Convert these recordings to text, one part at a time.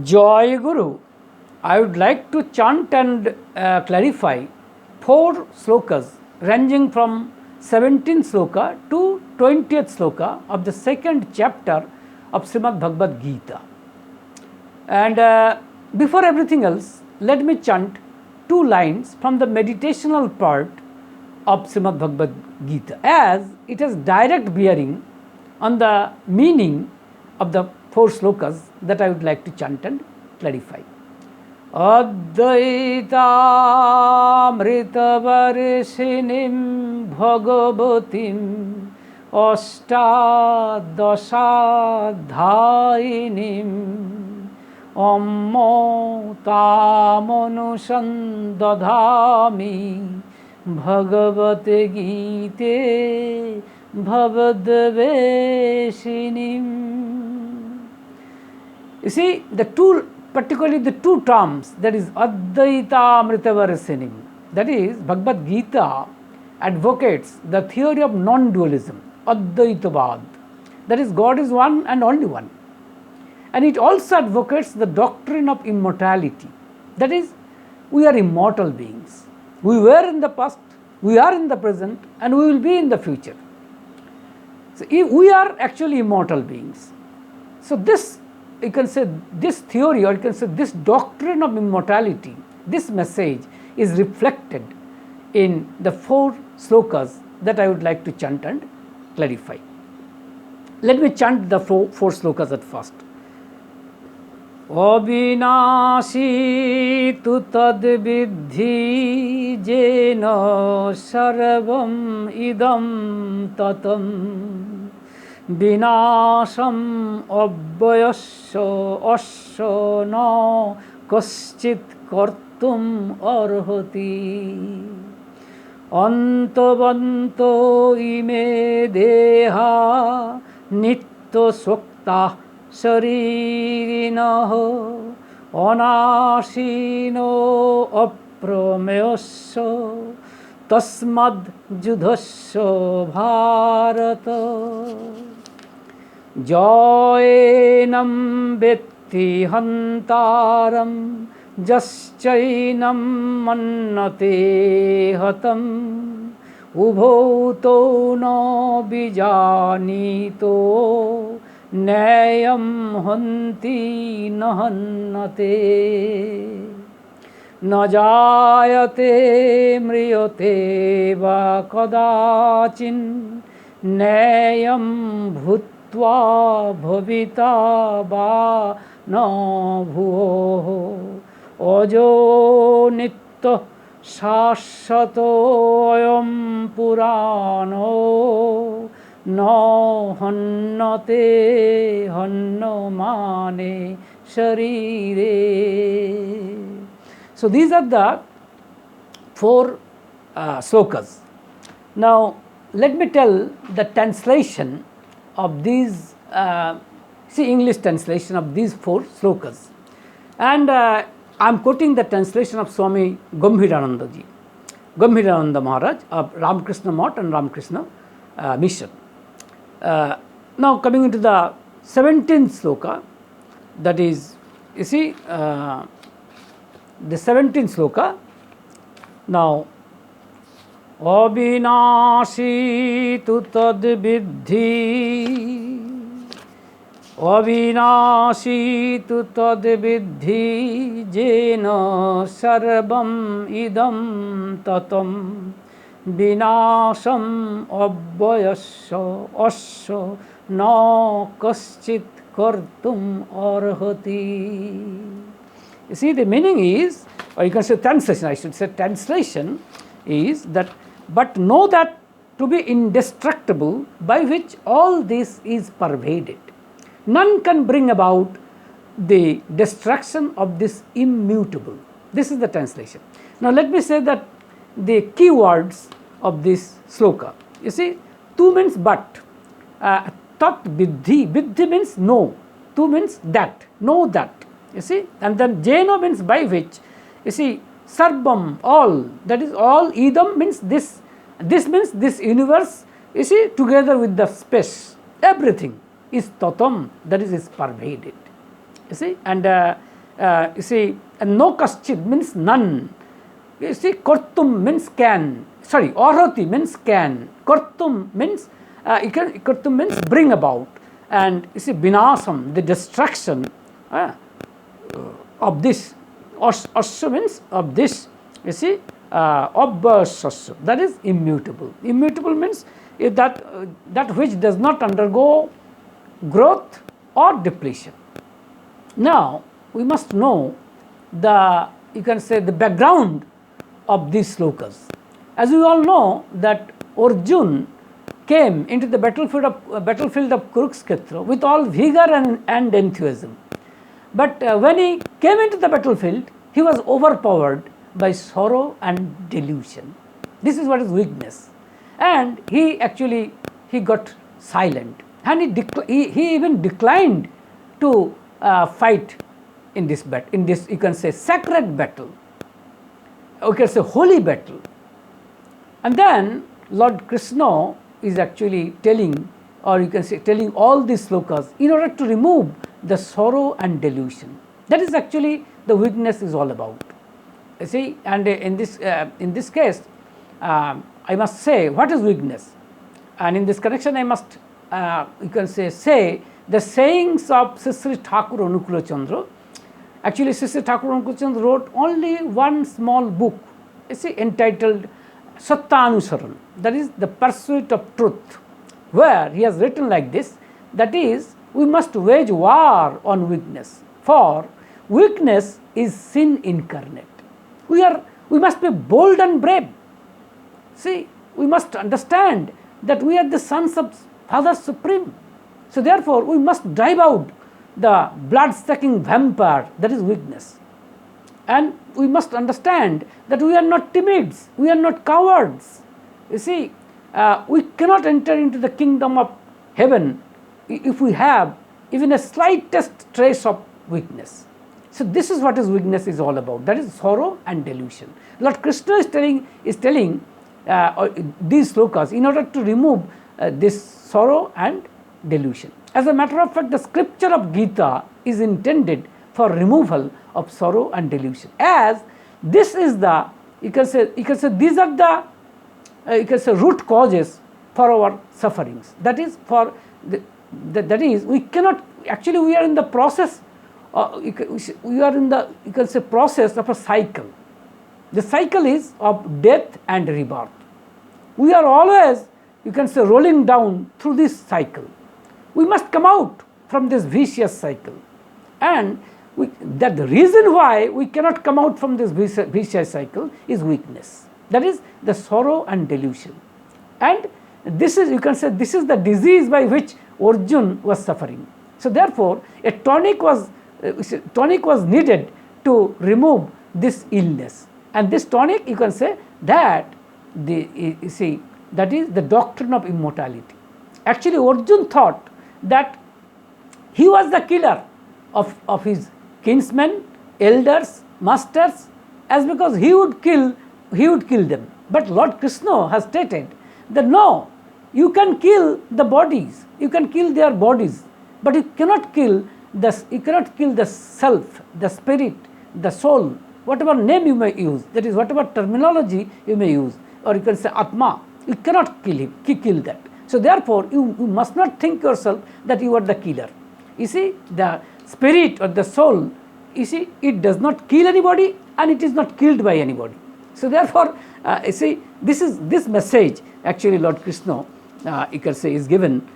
Joy Guru. I would like to chant and clarify 4 slokas ranging from 17th sloka to 20th sloka of the second chapter of Srimad Bhagavad Gita. And before everything else, let me chant 2 lines from the meditational part of Srimad Bhagavad Gita, as it has direct bearing on the meaning of the 4 slokas that I would like to chant and clarify. Advaitaamritavarsinim bhagavatim ashtadasadhainim ammo tamanusandadhami bhagavate gite bhavadvesinim. You see, particularly the 2 terms, that is Advaita Amritavarasinim, that is Bhagavad Gita advocates the theory of non-dualism, Advaitavad, that is God is one and only one. And it also advocates the doctrine of immortality, that is we are immortal beings. We were in the past, we are in the present, and we will be in the future. So we are actually immortal beings. So this, you can say this theory, or you can say this doctrine of immortality, this message is reflected in the 4 slokas that I would like to chant and clarify. Let me chant the 4 slokas at first. Abhinashi tu tad vidhi jena sarvam idam tatam Vinasham abhyasya asya na kaschit kartum arhati antavanto ime deha nitya sukta sharirinaha anashino aprameyasya tasmad judhasya bharata Jayenam vetti hantaram jaschainam mannate hatam ubhoto no bijanito nayam hanti nahannate na jayate mriyate va kadachin nayam bhut bhavita ba na bhuo ojo nitya shashvato ayam purano no hannate hannamane sharire. So these are the 4 slokas. Now let me tell the translation of these, English translation of these 4 slokas. And I am quoting the translation of Swami Gambhirananda Ji, Gambhirananda Maharaj of Ramakrishna Math and Ramakrishna Mission. Now coming into the 17th sloka, that is, you see, the 17th sloka. Now, Abhinashi tu tad vidhi Avinashi tu tad vidhi jena sarvam idam tatam vinasham abhyasya asya na kaschit kartum arhati. You see, the meaning is, or you can say translation, I should say translation is that, but know that to be indestructible by which all this is pervaded. None can bring about the destruction of this immutable. This is the translation. Now let me say that the key words of this sloka. You see, tu means but, tat vidhi, vidhi means know, tu means that, know that. You see, and then jeno means by which. You see, sarvam, all, that is all, idam means this, this means this universe, you see, together with the space, everything is tatam, that is pervaded. You see, and you see, no kaschid means none. You see, kortum means can. Sorry, arhati means can. Kortum means kortum means bring about, and you see, binasam, the destruction of this. Asya means of this. You see, sasya, that is immutable. Immutable means that which does not undergo growth or depletion. Now we must know the background of these slokas. As we all know that Arjun came into the battlefield of Kurukshetra with all vigor and enthusiasm. But when he came into the battlefield, he was overpowered by sorrow and delusion. This is what is weakness. And he got silent, and he even declined to fight in this you can say sacred battle, you can say holy battle. And then Lord Krishna is actually telling, or you can say telling all these slokas in order to remove the sorrow and delusion. That is actually the weakness is all about. You see, and in this case, I must say what is weakness, and in this connection I must you can say the sayings of Sri Thakur Anukul Kotha. Actually, Sri Thakur Anukul Kotha wrote only one small book, you see, entitled Sattyanusaran, that is the pursuit of truth, where he has written like this, that is, we must wage war on weakness, for weakness is sin incarnate. We must be bold and brave. See, we must understand that we are the sons of Father Supreme. So therefore, we must drive out the blood-sucking vampire, that is weakness. And we must understand that we are not timids, we are not cowards. You see, we cannot enter into the kingdom of heaven if we have even a slightest trace of weakness. So this is what weakness is all about. That is sorrow and delusion. Lord Krishna is telling these slokas in order to remove this sorrow and delusion. As a matter of fact, the scripture of Gita is intended for removal of sorrow and delusion. As this is the you can say these are the root causes for our sufferings. That is that is we cannot actually we are in the process. We are in the process of a cycle. The cycle is of death and rebirth. We are always rolling down through this cycle. We must come out from this vicious cycle, and that the reason why we cannot come out from this vicious cycle is weakness. That is the sorrow and delusion, and this is this is the disease by which Arjun was suffering. So therefore, a tonic was needed to remove this illness, and this tonic that that is the doctrine of immortality. Actually, Arjun thought that he was the killer of his kinsmen, elders, masters, as because he would kill them. But Lord Krishna has stated that no, you can kill the bodies, you can kill their bodies, but you cannot kill the self, the spirit, the soul, whatever name you may use, that is whatever terminology you may use, or you can say Atma, you cannot kill that. So therefore, you must not think yourself that you are the killer. You see, the spirit or the soul, you see, it does not kill anybody and it is not killed by anybody. So therefore, you see, this message actually Lord Krishna, is given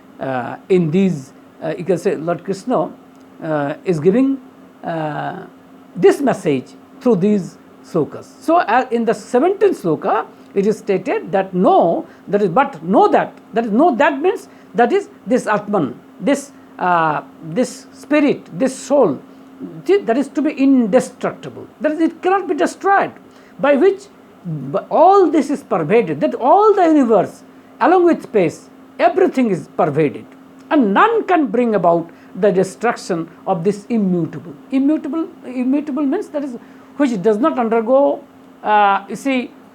in these, Lord Krishna is giving this message through these slokas. So in the 17th sloka, it is stated that no, that is, but know that is no, that means that is this Atman, this spirit, this soul, that is to be indestructible. That is, it cannot be destroyed, by which all this is pervaded, that all the universe along with space, everything is pervaded, and none can bring about the destruction of this immutable. Immutable means that is which does not undergo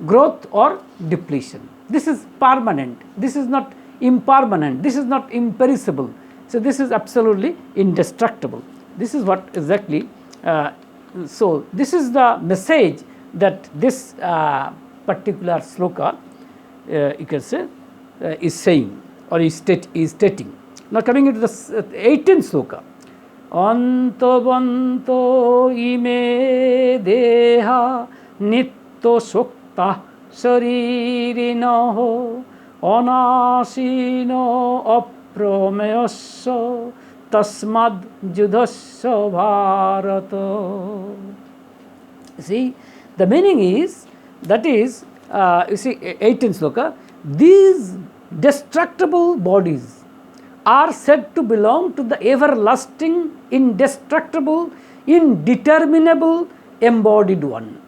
growth or depletion. This is permanent, this is not impermanent, this is not imperishable. So this is absolutely indestructible. This is what exactly, so this is the message that this particular sloka, you can say, is saying or is stating. Now coming into the 18th sloka. Antavanto ime deha nitto sukta sharirino anasino apramayasya tasmad judhasya bharata. See, the meaning is, that is, you see, 18th sloka, these destructible bodies are said to belong to the everlasting, indestructible, indeterminable, embodied one.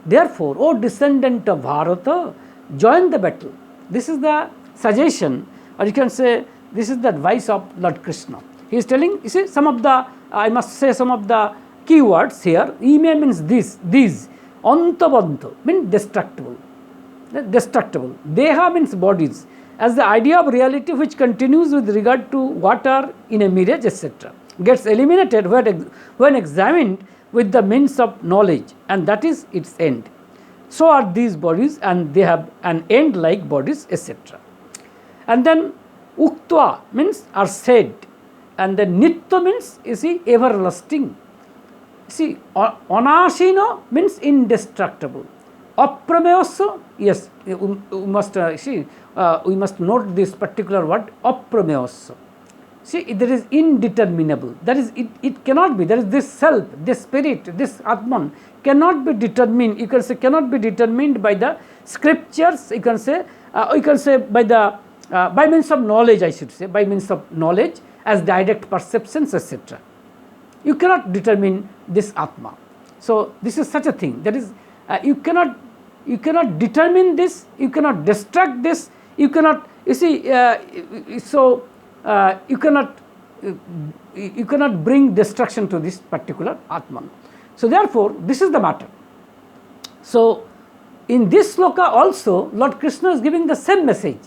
Therefore, O descendant of Bharata, join the battle. This is the suggestion, or you can say, this is the advice of Lord Krishna. He is telling, you see, some of the, I must say some of the keywords here. Ime means these. Antavanto means destructible. Deha means bodies, as the idea of reality which continues with regard to water in a mirage, etc., gets eliminated when examined with the means of knowledge, and that is its end. So are these bodies, and they have an end like bodies, etc. And then uktva means are said, and then nitya means, you see, everlasting. See, anashino means indestructible. Apramayasya, yes, we must we must note this particular word, apramayasya. See, there is indeterminable. That is, it cannot be. There is this self, this spirit, this Atman cannot be determined. You can say cannot be determined by the scriptures. You can say by the by means of knowledge. I should say by means of knowledge as direct perceptions, etc. You cannot determine this Atma. So this is such a thing. That is, you cannot determine this. You cannot destruct this. You cannot. You see, you cannot bring destruction to this particular Atman. So therefore, this is the matter. So in this sloka also, Lord Krishna is giving the same message.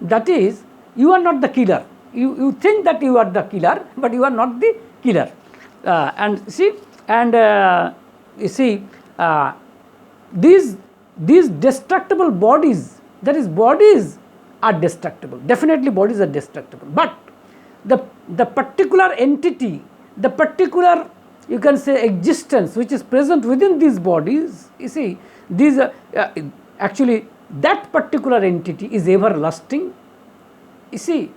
That is, you are not the killer. You think that you are the killer, but you are not the killer. And you see, these destructible bodies, that is, bodies are destructible. Definitely bodies are destructible. But the particular entity, the particular, you can say, existence which is present within these bodies, you see, these actually that particular entity is everlasting, you see,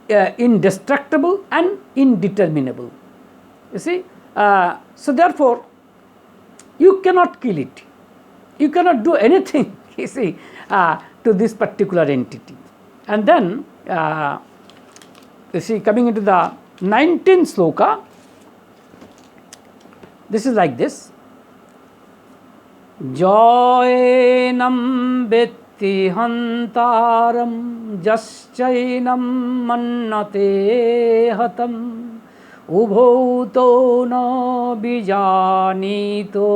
indestructible and indeterminable. You see, so therefore, you cannot kill it. You cannot do anything, you see, to this particular entity. And then, you see, coming into the 19th sloka, this is like this. Jayenam vetti hantaram jaschainam mannate hatam ubhoto na bijanito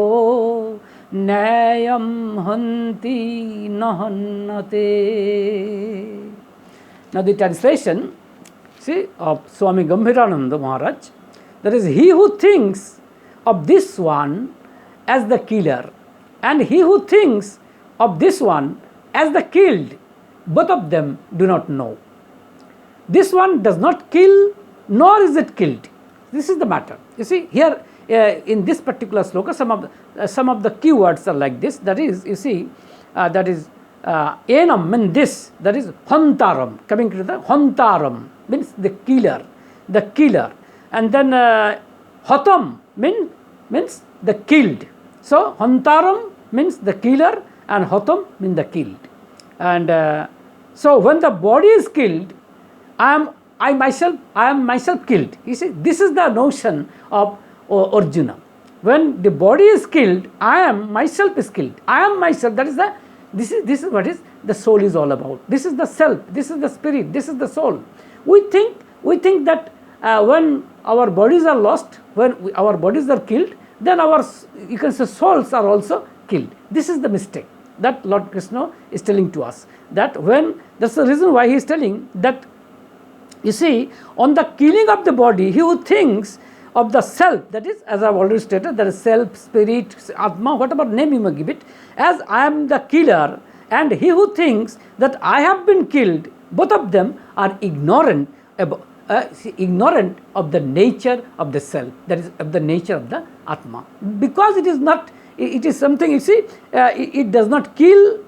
nayam hanti nahannate. Now the translation, see, of Swami Gambhirananda Maharaj, that is, he who thinks of this one as the killer and he who thinks of this one as the killed, both of them do not know. This one does not kill, nor is it killed. This is the matter. You see, here in this particular sloka, some of the keywords are like this. That is, you see, that is enam means this. That is hantaram. Coming to the hantaram means the killer, and then hatam means the killed. So hantaram means the killer, and hatam means the killed. And so when the body is killed, I am myself killed. You see, this is the notion of Arjuna. When the body is killed, I am myself is killed. I am myself. That is this is what is the soul is all about. This is the self. This is the spirit. This is the soul. We think that when our bodies are lost, when our bodies are killed, then our, you can say, souls are also killed. This is the mistake that Lord Krishna is telling to us. That's the reason why he is telling that, you see, on the killing of the body, he who thinks of the self, that is, as I have already stated, there is self, spirit, Atma, whatever name you may give it, as I am the killer, and he who thinks that I have been killed, both of them are ignorant of the nature of the self, that is, of the nature of the Atma. Because it is not, it is something, it does not kill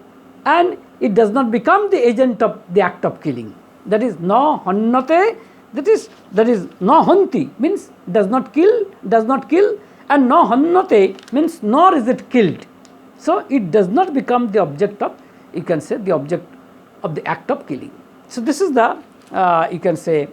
and it does not become the agent of the act of killing. That is, no hannate, that is no hanti, means does not kill, and no hannate means nor is it killed. So it does not become the object of, you can say, the object of the act of killing. So this is the, you can say,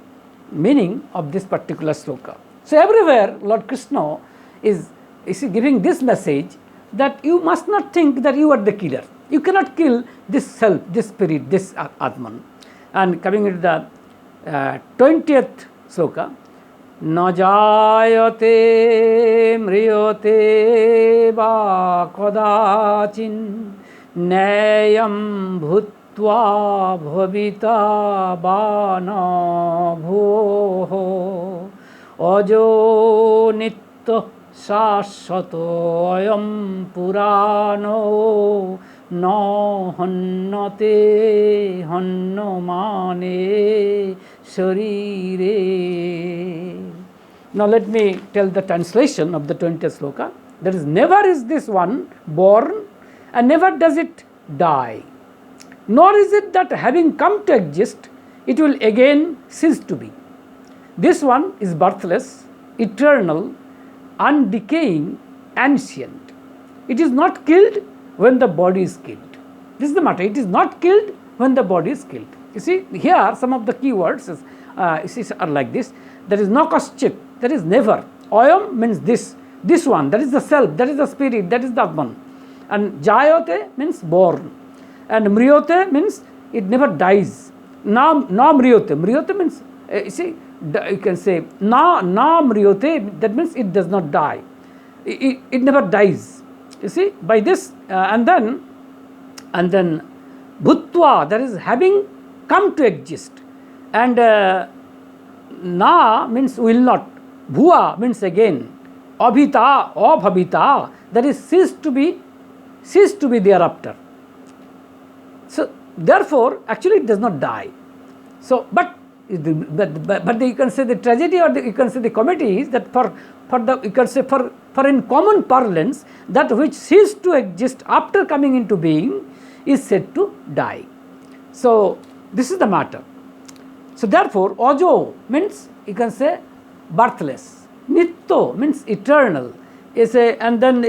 meaning of this particular sloka. So everywhere Lord Krishna is giving this message that you must not think that you are the killer. You cannot kill this self, this spirit, this Atman. And coming into the 20th sloka, na jayate mriyate va kodachin nayam bhutva bhavita bana bhoho ajo nitya shashvato ayam purano no hannate hannamane sharire. Now let me tell the translation of the 20th sloka. That is, never is this one born and never does it die. Nor is it that having come to exist, it will again cease to be. This one is birthless, eternal, undecaying, ancient. It is not killed when the body is killed. This is the matter. It is not killed when the body is killed. You see, here some of the key words are like this. There is no kaschit, that is never. Ayam means this one, that is the self, that is the spirit, that is the Atman. And jayate means born. And mriyote means it never dies. Na mriyote. Mriyote means, you can say, na mriyote, that means it does not die. It never dies. You see, by this, and then bhutva, that is having come to exist. And na means will not. Bhuva means again. Abhabita, that is cease to be thereafter. So therefore, actually it does not die. So, but you can say the tragedy, or you can say the comedy is that for in common parlance, that which ceased to exist after coming into being is said to die. So this is the matter. So therefore, ajo means, you can say, birthless. Nitto means eternal. And then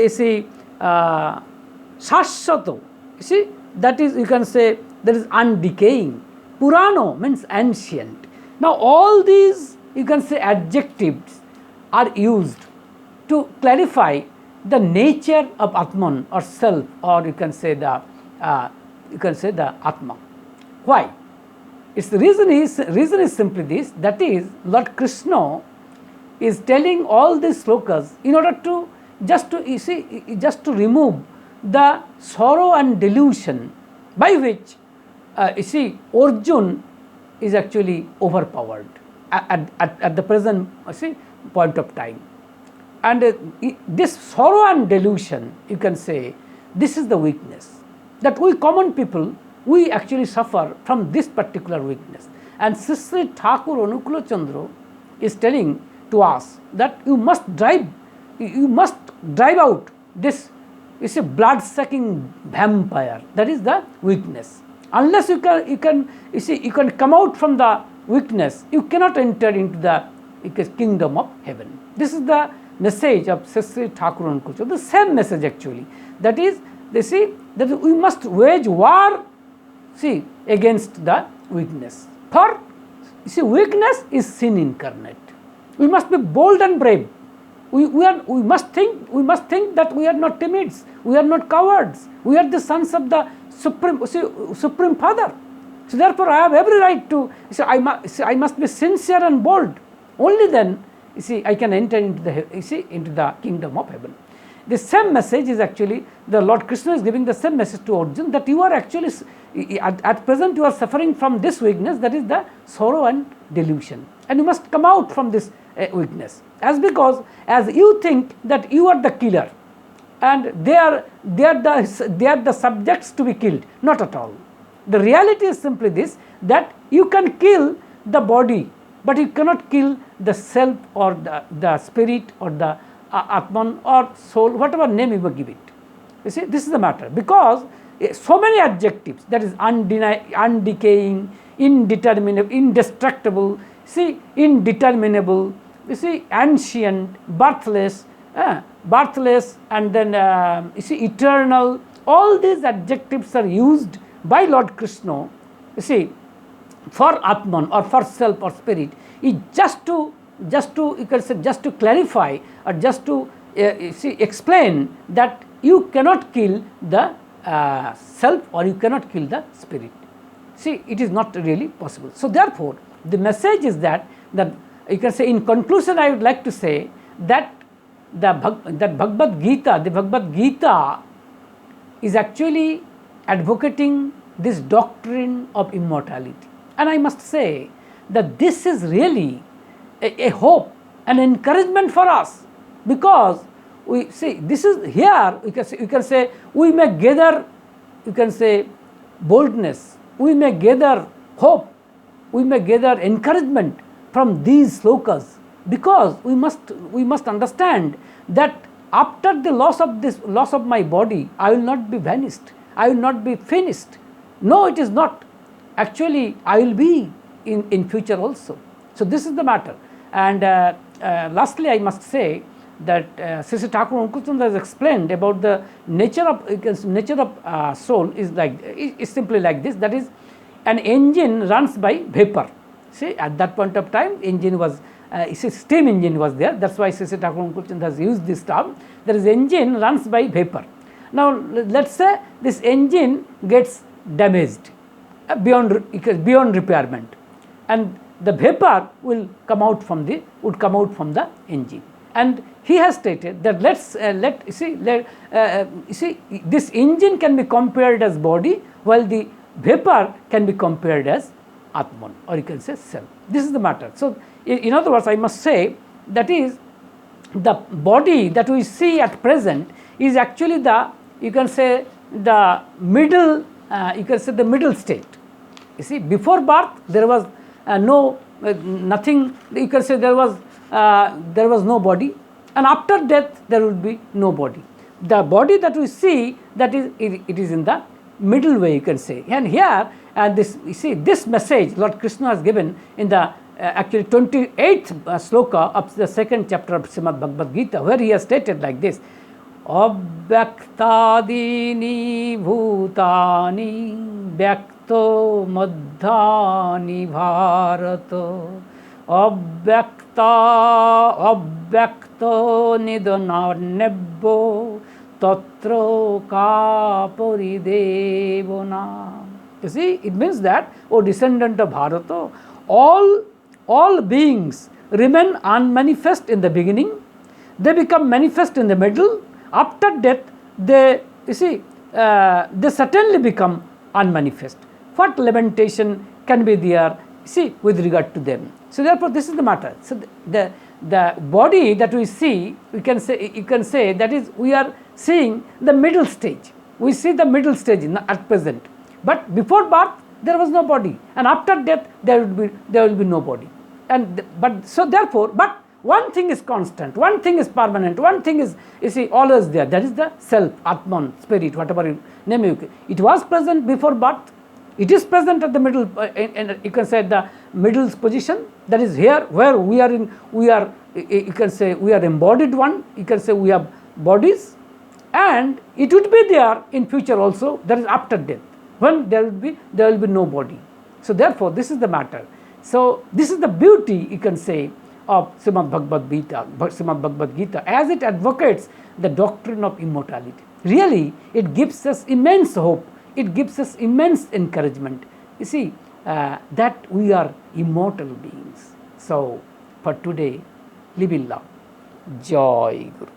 shashvato. You see, that is, you can say, that is undecaying. Purano means ancient. Now all these, you can say, adjectives are used to clarify the nature of Atman or self, or you can say the Atma. Why? Its reason is simply this, that is, Lord Krishna is telling all these slokas in order to just to remove the sorrow and delusion by which Arjuna is actually overpowered at the present point of time. And this sorrow and delusion, you can say, this is the weakness that we common people, we actually suffer from this particular weakness. And Sri Thakur Anukul Kotha is telling to us that you must drive out this blood-sucking vampire. That is the weakness. Unless you can come out from the weakness, you cannot enter into the kingdom of heaven. This is the message of Sri Thakur Anukul Kotha. The same message actually. That is, they say that we must wage war against the weakness. For weakness is sin incarnate. We must be bold and brave. We must think that we are not timids, we are not cowards, we are the sons of the Supreme Father. So therefore I have every right to, I must be sincere and bold. Only then, I can enter into the kingdom of heaven. The same message is actually, the Lord Krishna is giving the same message to Arjuna, that you are actually, at present you are suffering from this weakness, that is the sorrow and delusion. And you must come out from this weakness. As you think that you are the killer and they are the subjects to be killed. Not at all. The reality is simply this, that you can kill the body, but you cannot kill the self or the spirit or the Atman or soul, whatever name you may give it. You see, this is the matter, because so many adjectives, that is undecaying, indeterminable, indestructible, indeterminable, ancient, birthless, and then eternal. All these adjectives are used by Lord Krishna, for Atman or for self or spirit, is just to you can say, just to clarify or just to explain that you cannot kill the self or you cannot kill the spirit. It is not really possible. So therefore, the message is that you can say, in conclusion, I would like to say that that Bhagavad Gita is actually advocating this doctrine of immortality. And I must say that this is really a hope, an encouragement for us, because we see this is here, you can say we may gather, you can say, boldness, we may gather hope, we may gather encouragement from these slokas, because we must understand that after the loss of my body, I will not be vanished, I will not be finished. No, it is not. Actually, I will be in future also. So this is the matter. And lastly, I must say that Sri Thakur Anukul Kotha has explained about the nature of soul is simply like this. That is, an engine runs by vapor. See, at that point of time, engine was steam engine was there. That's why Sri Thakur Anukul Kotha has used this term. There is engine runs by vapor. Now, let's say this engine gets damaged beyond repairment, and the vapor would come out from the engine. And he has stated that this engine can be compared as body, while the vapor can be compared as Atman, or you can say self. This is the matter. So, in other words, I must say that is the body that we see at present is actually the middle. You can say the middle state. You see, before birth there was nothing. You can say there was no body, and after death there will be no body. The body that we see, that is it is in the middle way, you can say. And here this message Lord Krishna has given in the actually 28th sloka of the second chapter of Srimad Bhagavad Gita, where he has stated like this: Abhyaktadini bhutani vyakto madhyani bharata avyakto nidhanebbo tatra ka paridevana. You see, it means that, O descendant of Bharata, all beings remain unmanifest in the beginning, they become manifest in the middle. After death, they certainly become unmanifest. What lamentation can be there, with regard to them? So therefore, this is the matter. So the body that we see, you can say that is, we are seeing the middle stage. We see the middle stage at present. But before birth, there was no body, and after death, there will be no body. But one thing is constant, one thing is permanent, one thing is always there. That is the self, Atman, spirit, whatever you name it. It was present before birth. It is present at the middle, you can say the middle position. That is here where we are you can say we are embodied one. You can say we have bodies, and it would be there in future also. That is after death, when there will be no body. So therefore, this is the matter. So this is the beauty, you can say, of Srimad Bhagavad Gita, as it advocates the doctrine of immortality. Really, it gives us immense hope. It gives us immense encouragement. You see, that we are immortal beings. So, for today, live in love. Joy Guru.